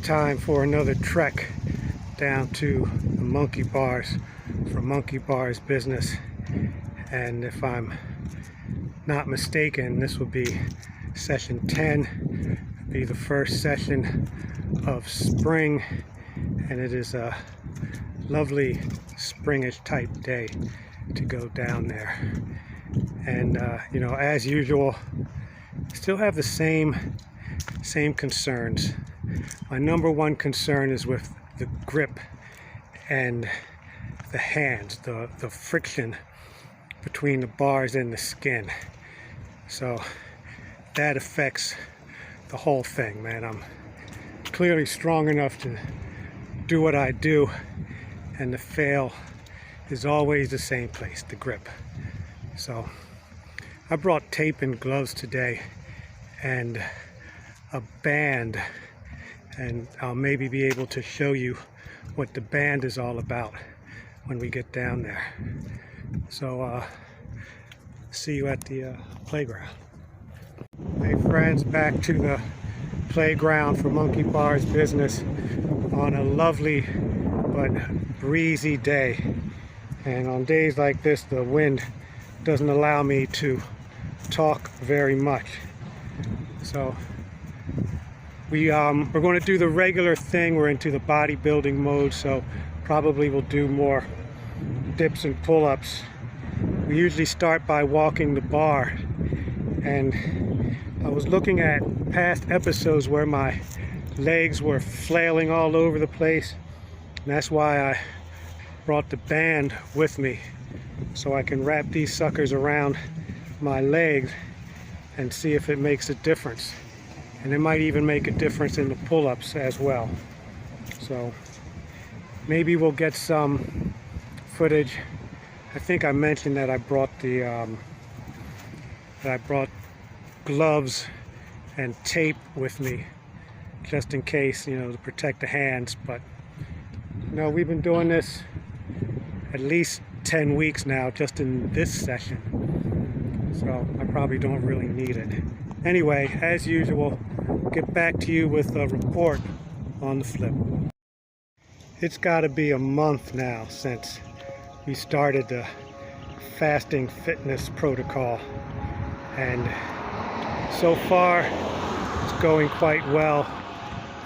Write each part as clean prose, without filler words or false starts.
time for another trek down to the monkey bars for Monkey Bars Business, and if I'm not mistaken, this will be session 10, be the first session of spring, and it is a lovely springish type day to go down there. And you know, as usual, still have the same concerns. My number one concern is with the grip and the hands, the friction between the bars and the skin. So that affects the whole thing, man. I'm clearly strong enough to do what I do, and the fail is always the same place, the grip. So I brought tape and gloves today and a band, and I'll maybe be able to show you what the band is all about when we get down there. So see you at the playground. Hey friends, back to the playground for Monkey Bars Business on a lovely but breezy day. And on days like this, the wind doesn't allow me to talk very much. So we're going to do the regular thing. We're into the bodybuilding mode, so probably we'll do more dips and pull-ups. We usually start by walking the bar, and I was looking at past episodes where my legs were flailing all over the place, and that's why I brought the band with me, so I can wrap these suckers around my legs and see if it makes a difference. And it might even make a difference in the pull-ups as well. So maybe we'll get some footage. I think I mentioned that I brought gloves and tape with me, just in case, you know, to protect the hands. But you know, we've been doing this at least 10 weeks now, just in this session. So I probably don't really need it. Anyway, as usual, get back to you with a report on the flip. It's got to be a month now since we started the fasting fitness protocol, and so far it's going quite well.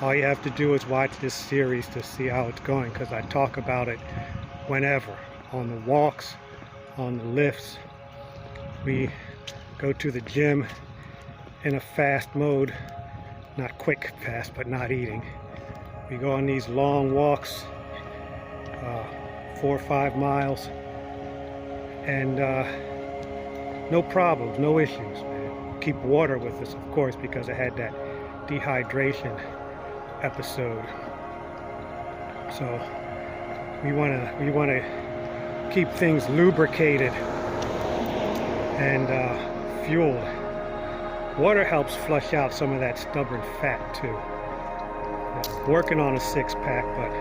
All you have to do is watch this series to see how it's going, because I talk about it whenever, on the walks, on the lifts. We go to the gym in a fast mode, not quick fast, but not eating. We go on these long walks, 4 or 5 miles, and no problems, no issues, man. Keep water with us, of course, because I had that dehydration episode. So we want to keep things lubricated and fueled. Water helps flush out some of that stubborn fat too. Working on a 6-pack, but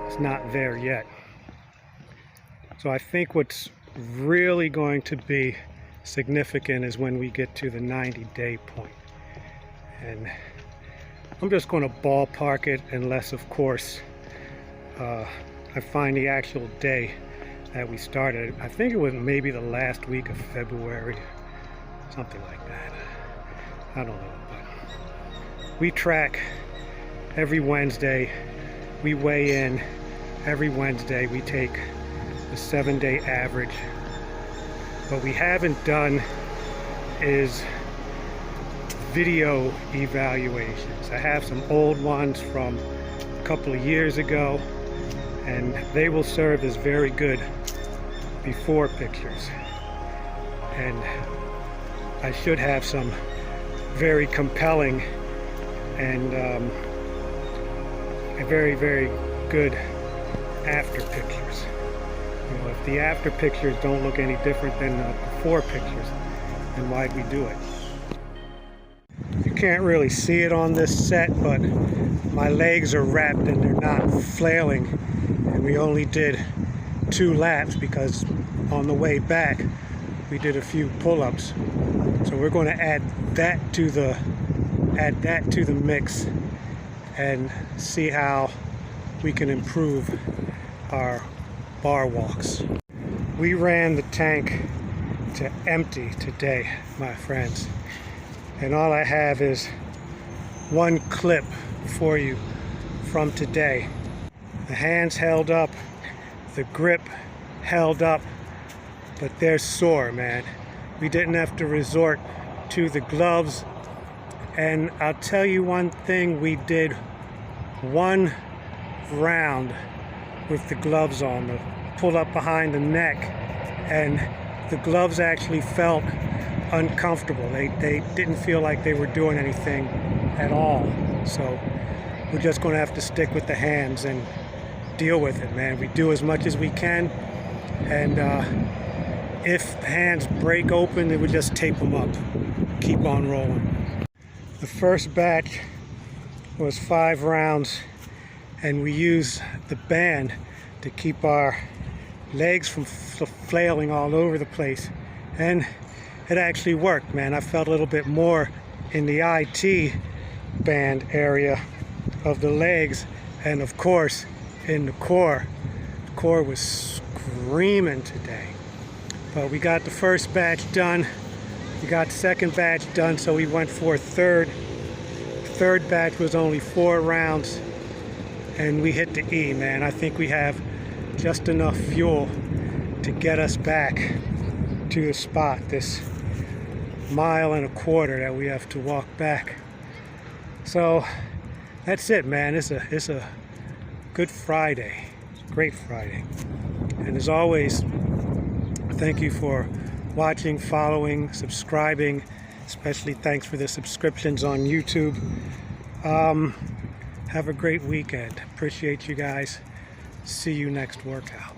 it's not there yet. So I think what's really going to be significant is when we get to the 90-day point. And I'm just going to ballpark it, unless of course I find the actual day that we started. I think it was maybe the last week of February, something like that. I don't know, but we track every Wednesday. We weigh in every Wednesday. We take the 7-day average. What we haven't done is video evaluations. I have some old ones from a couple of years ago, and they will serve as very good before pictures. And I should have some very compelling and a very, very good after pictures. You know, if the after pictures don't look any different than the before pictures, then why'd we do it? You can't really see it on this set, but my legs are wrapped and they're not flailing, and we only did 2 laps because on the way back we did a few pull-ups. So we're going to add that to the mix and see how we can improve our bar walks. We ran the tank to empty today, my friends, and all I have is one clip for you from today. The hands held up, the grip held up, but they're sore, man. We didn't have to resort to the gloves, and I'll tell you one thing, we did one round with the gloves on, the pull up behind the neck, and the gloves actually felt uncomfortable. They didn't feel like they were doing anything at all. So we're just going to have to stick with the hands and deal with it, man. We do as much as we can, and if the hands break open, then we just tape them up, keep on rolling. The first batch was 5 rounds, and we used the band to keep our legs from flailing all over the place, and it actually worked, man. I felt a little bit more in the IT band area of the legs, and of course in the core. The core was screaming today. But we got the first batch done, we got the second batch done, so we went for a third. The third batch was only 4 rounds, and we hit the E, man. I think we have just enough fuel to get us back to the spot, this 1.25 miles that we have to walk back. So that's it, man. It's a good Friday, great Friday. And as always, thank you for watching, following, subscribing. Especially thanks for the subscriptions on YouTube. Have a great weekend. Appreciate you guys. See you next workout.